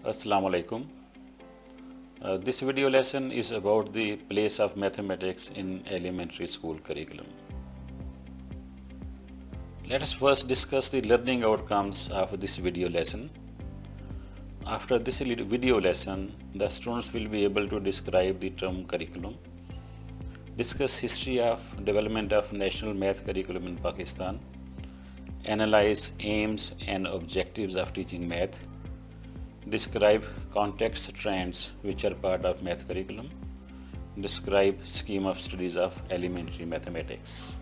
Assalamu alaikum. This video lesson is about the place of mathematics in elementary school curriculum. Let us first discuss the learning outcomes of this video lesson. After this video lesson, the students will be able to describe the term curriculum, discuss history of development of national math curriculum in Pakistan, analyze aims and objectives of teaching math, describe context trends which are part of math curriculum, describe scheme of studies of elementary mathematics.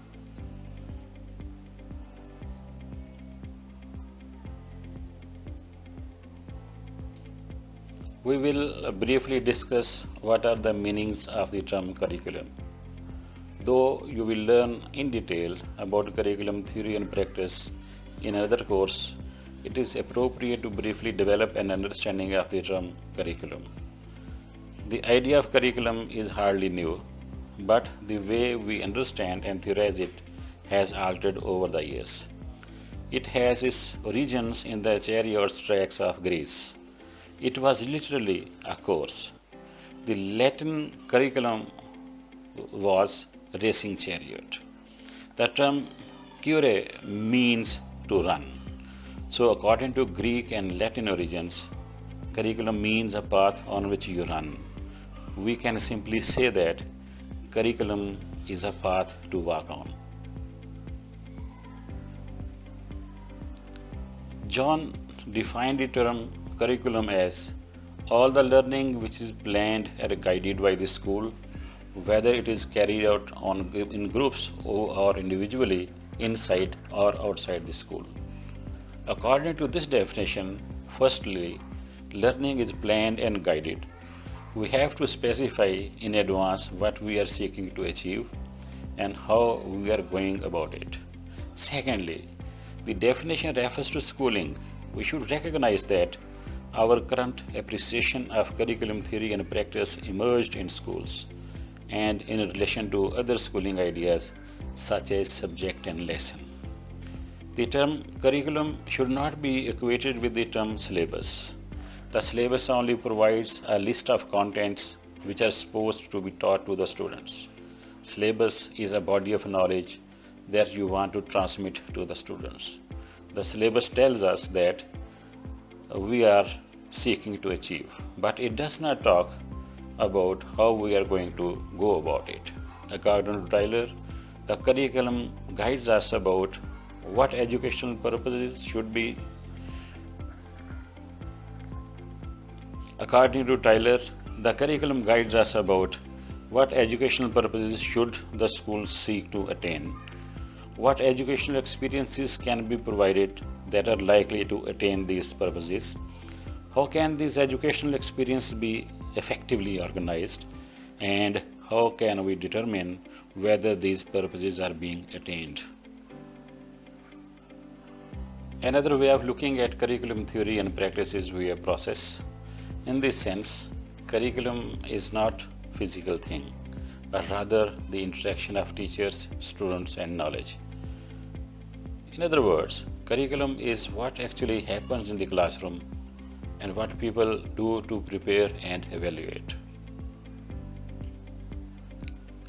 We will briefly discuss what are the meanings of the term curriculum. Though you will learn in detail about curriculum theory and practice in another course, it is appropriate to briefly develop an understanding of the term curriculum. The idea of curriculum is hardly new, but the way we understand and theorize it has altered over the years. It has its origins in the chariots tracks of Greece. It was literally a course. The Latin curriculum was racing chariot. The term cure means to run. So according to Greek and Latin origins, curriculum means a path on which you run. We can simply say that curriculum is a path to walk on. John defined the term curriculum as all the learning which is planned and guided by the school, whether it is carried out in groups or individually inside or outside the school. According to this definition, firstly, learning is planned and guided. We have to specify in advance what we are seeking to achieve and how we are going about it. Secondly, the definition refers to schooling. We should recognize that our current appreciation of curriculum theory and practice emerged in schools and in relation to other schooling ideas such as subject and lesson. The term curriculum should not be equated with the term syllabus. The syllabus only provides a list of contents which are supposed to be taught to the students. Syllabus is a body of knowledge that you want to transmit to the students. The syllabus tells us that we are seeking to achieve, but it does not talk about how we are going to go about it. According to Tyler, the curriculum guides us about what educational purposes should be. According to Tyler, the curriculum guides us about what educational purposes should the school seek to attain, what educational experiences can be provided that are likely to attain these purposes, how can these educational experiences be effectively organized, and how can we determine whether these purposes are being attained. Another way of looking at curriculum theory and practice is via process. In this sense, curriculum is not a physical thing, but rather the interaction of teachers, students, and knowledge. In other words, curriculum is what actually happens in the classroom and what people do to prepare and evaluate.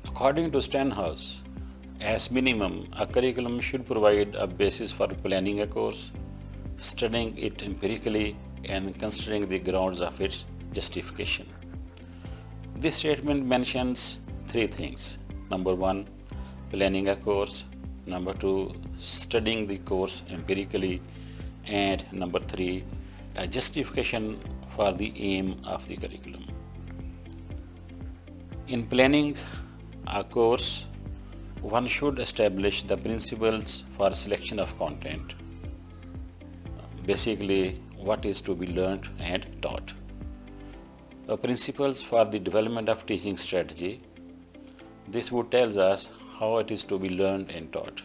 According to Stenhouse, as minimum, a curriculum should provide a basis for planning a course, studying it empirically, and considering the grounds of its justification. This statement mentions three things. Number one, planning a course. Number two, studying the course empirically. And number three, a justification for the aim of the curriculum. In planning a course, one should establish the principles for selection of content. Basically, what is to be learned and taught. The principles for the development of teaching strategy. This would tell us how it is to be learned and taught.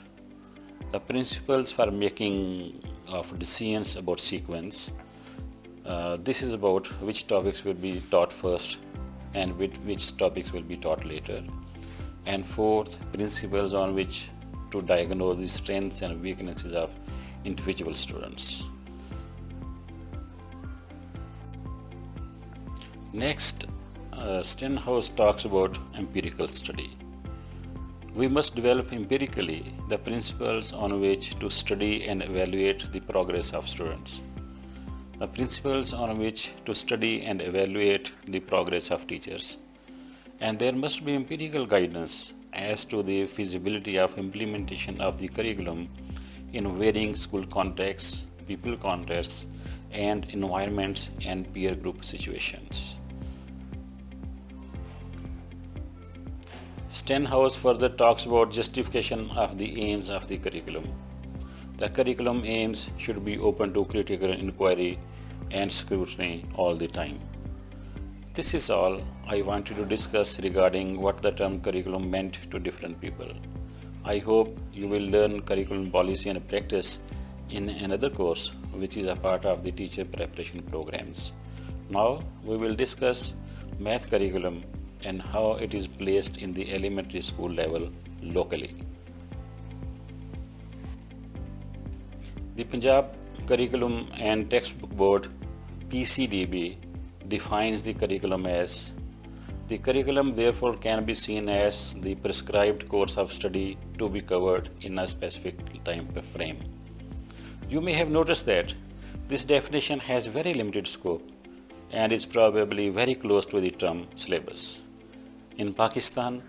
The principles for making of decisions about sequence. This is about which topics will be taught first and which topics will be taught later. And fourth, principles on which to diagnose the strengths and weaknesses of individual students. Next, Stenhouse talks about empirical study. We must develop empirically the principles on which to study and evaluate the progress of students. The principles on which to study and evaluate the progress of teachers. And there must be empirical guidance as to the feasibility of implementation of the curriculum in varying school contexts, people contexts, and environments and peer group situations. Stenhouse further talks about justification of the aims of the curriculum. The curriculum aims should be open to critical inquiry and scrutiny all the time. This is all I wanted to discuss regarding what the term curriculum meant to different people. I hope you will learn curriculum policy and practice in another course which is a part of the teacher preparation programs. Now we will discuss math curriculum and how it is placed in the elementary school level locally. The Punjab Curriculum and Textbook Board PCDB defines the curriculum as the curriculum therefore can be seen as the prescribed course of study to be covered in a specific time frame. You may have noticed that this definition has very limited scope and is probably very close to the term syllabus. In Pakistan,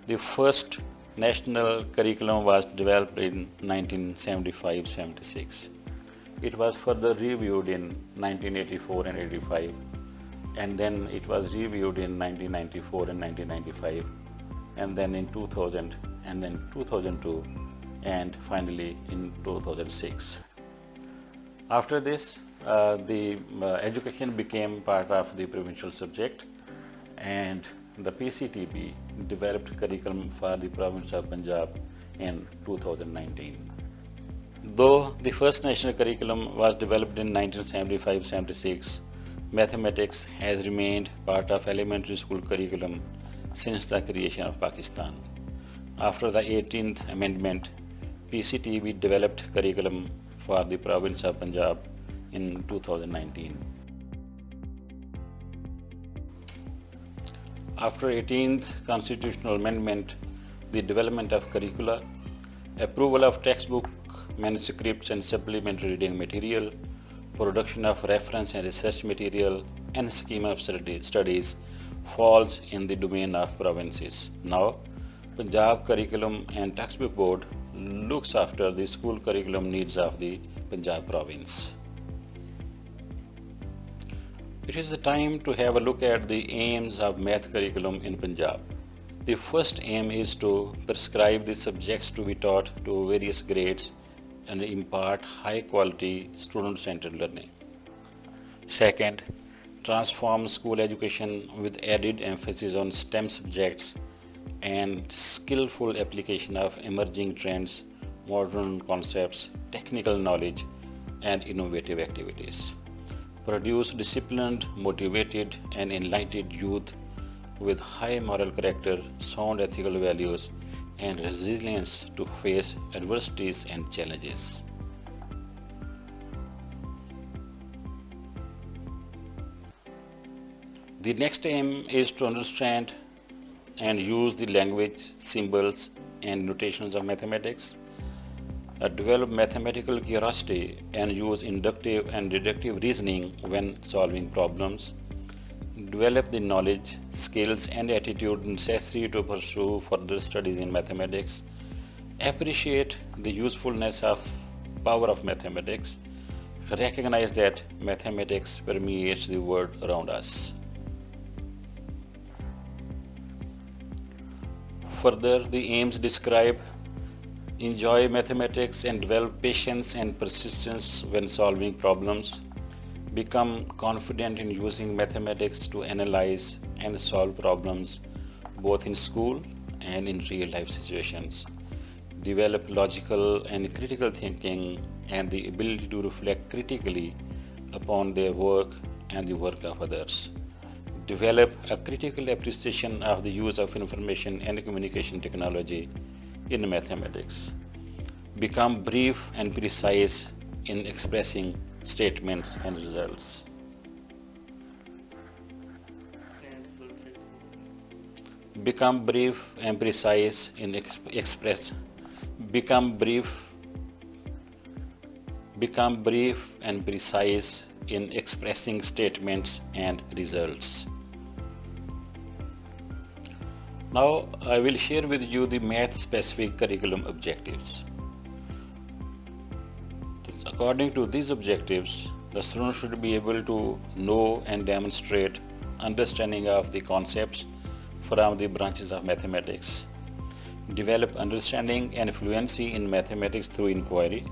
the first national curriculum was developed in 1975-76. It was further reviewed in 1984 and 85, and then it was reviewed in 1994 and 1995, and then in 2000, and then 2002, and finally in 2006. After this, the education became part of the provincial subject, and the PCTB developed curriculum for the province of Punjab in 2019. Though the first national curriculum was developed in 1975-76, mathematics has remained part of elementary school curriculum since the creation of Pakistan. After the 18th Amendment, PCTB developed curriculum for the province of Punjab in 2019. After 18th Constitutional Amendment, the development of curricula, approval of textbook, manuscripts and supplementary reading material, production of reference and research material, and scheme of studies falls in the domain of provinces. Now, Punjab Curriculum and Textbook Board looks after the school curriculum needs of the Punjab province. It is the time to have a look at the aims of math curriculum in Punjab. The first aim is to prescribe the subjects to be taught to various grades and impart high quality student-centered learning. Second, transform school education with added emphasis on STEM subjects and skillful application of emerging trends, modern concepts, technical knowledge, and innovative activities. Produce disciplined, motivated, and enlightened youth with high moral character, sound ethical values, and resilience to face adversities and challenges. The next aim is to understand and use the language, symbols, and notations of mathematics, develop mathematical curiosity and use inductive and deductive reasoning when solving problems, develop the knowledge, skills, and attitude necessary to pursue further studies in mathematics, appreciate the usefulness of power of mathematics, recognize that mathematics permeates the world around us. Further, the aims describe enjoy mathematics and develop patience and persistence when solving problems, become confident in using mathematics to analyze and solve problems both in school and in real life situations, develop logical and critical thinking and the ability to reflect critically upon their work and the work of others, develop a critical appreciation of the use of information and communication technology in mathematics, become brief and precise in expressing statements and results. Become brief and precise in express. Become brief and precise in expressing statements and results. Now I will share with you the math specific curriculum objectives. According to these objectives, the student should be able to know and demonstrate understanding of the concepts from the branches of mathematics, develop understanding and fluency in mathematics through inquiry,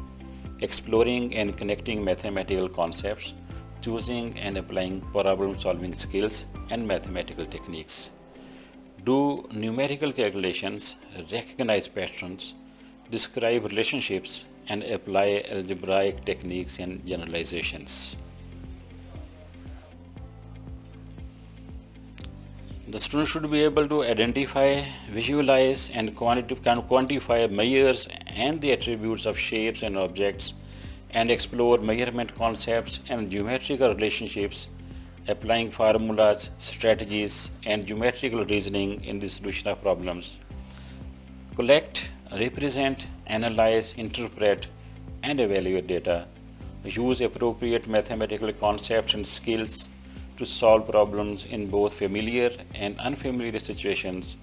exploring and connecting mathematical concepts, choosing and applying problem-solving skills and mathematical techniques. Do numerical calculations, recognize patterns, describe relationships, and apply algebraic techniques and generalizations. The student should be able to identify, visualize, and quantify measures and the attributes of shapes and objects, and explore measurement concepts and geometrical relationships, applying formulas, strategies, and geometrical reasoning in the solution of problems. Collect, represent, analyze, interpret, and evaluate data. Use appropriate mathematical concepts and skills to solve problems in both familiar and unfamiliar situations,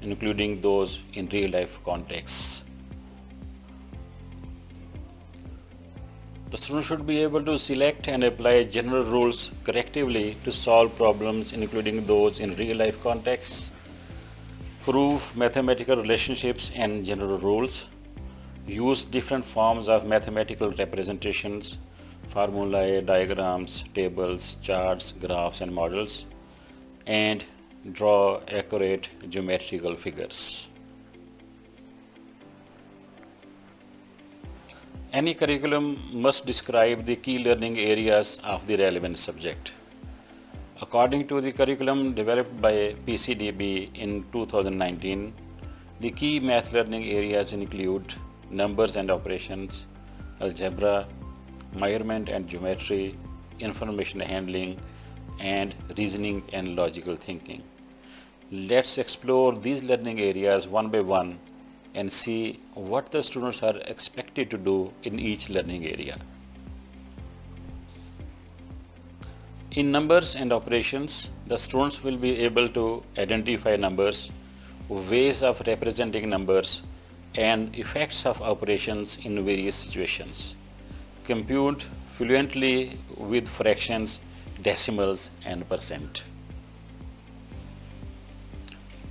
including those in real-life contexts. The student should be able to select and apply general rules correctively to solve problems, including those in real-life contexts. Prove mathematical relationships and general rules. Use different forms of mathematical representations, formulae, diagrams, tables, charts, graphs, and models, and draw accurate geometrical figures. Any curriculum must describe the key learning areas of the relevant subject. According to the curriculum developed by PCDB in 2019, the key math learning areas include numbers and operations, algebra, measurement and geometry, information handling, and reasoning and logical thinking. Let's explore these learning areas one by one and see what the students are expected to do in each learning area. In numbers and operations, the students will be able to identify numbers, ways of representing numbers, and effects of operations in various situations. Compute fluently with fractions, decimals, and percent.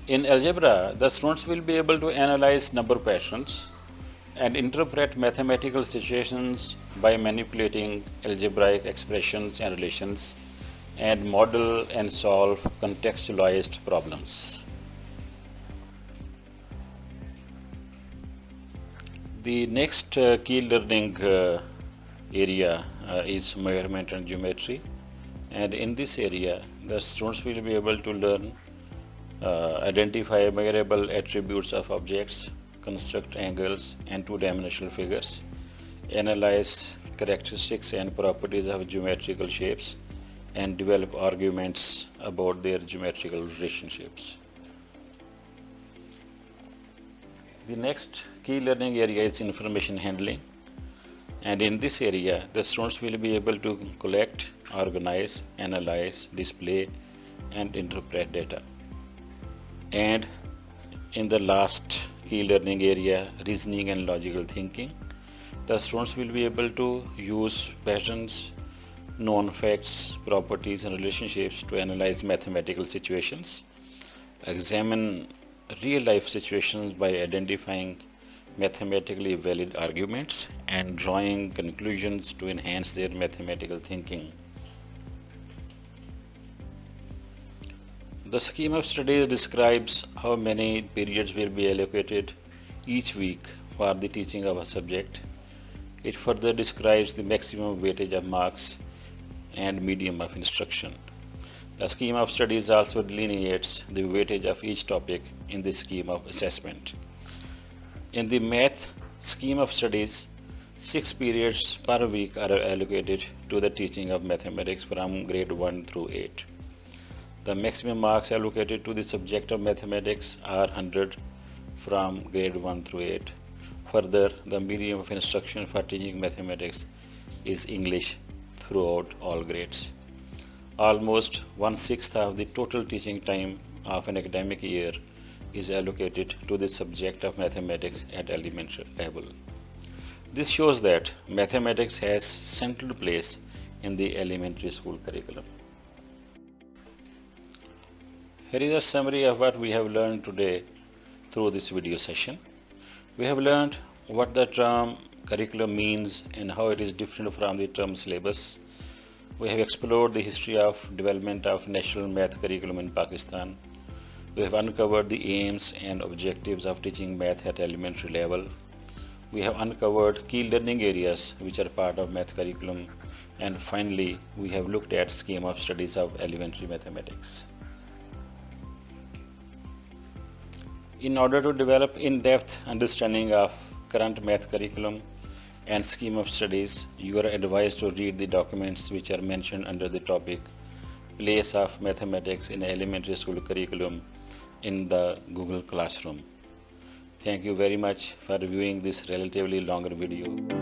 In algebra, the students will be able to analyze number patterns and interpret mathematical situations by manipulating algebraic expressions and relations, and model and solve contextualized problems. The next key learning area is measurement and geometry, and in this area the students will be able to learn identify measurable attributes of objects, construct angles and two-dimensional figures, analyze characteristics and properties of geometrical shapes, and develop arguments about their geometrical relationships. The next key learning area is information handling, and in this area the students will be able to collect, organize, analyze, display, and interpret data. And in the last key learning area, reasoning and logical thinking, the students will be able to use patterns, known facts, properties, and relationships to analyze mathematical situations, examine real-life situations by identifying mathematically valid arguments, and drawing conclusions to enhance their mathematical thinking. The scheme of studies describes how many periods will be allocated each week for the teaching of a subject. It further describes the maximum weightage of marks and medium of instruction. The scheme of studies also delineates the weightage of each topic in the scheme of assessment. In the math scheme of studies, 6 periods per week are allocated to the teaching of mathematics from grade 1 through 8. The maximum marks allocated to the subject of mathematics are 100 from grade 1 through 8. Further, the medium of instruction for teaching mathematics is English throughout all grades. Almost 1/6 of the total teaching time of an academic year is allocated to the subject of mathematics at elementary level. This shows that mathematics has central place in the elementary school curriculum. Here is a summary of what we have learned today through this video session. We have learned what the term curriculum means and how it is different from the term syllabus. We have explored the history of development of national math curriculum in Pakistan. We have uncovered the aims and objectives of teaching math at elementary level. We have uncovered key learning areas which are part of math curriculum. And finally, we have looked at scheme of studies of elementary mathematics. In order to develop in-depth understanding of current math curriculum and scheme of studies, you are advised to read the documents which are mentioned under the topic Place of Mathematics in Elementary School Curriculum in the Google Classroom. Thank you very much for viewing this relatively longer video.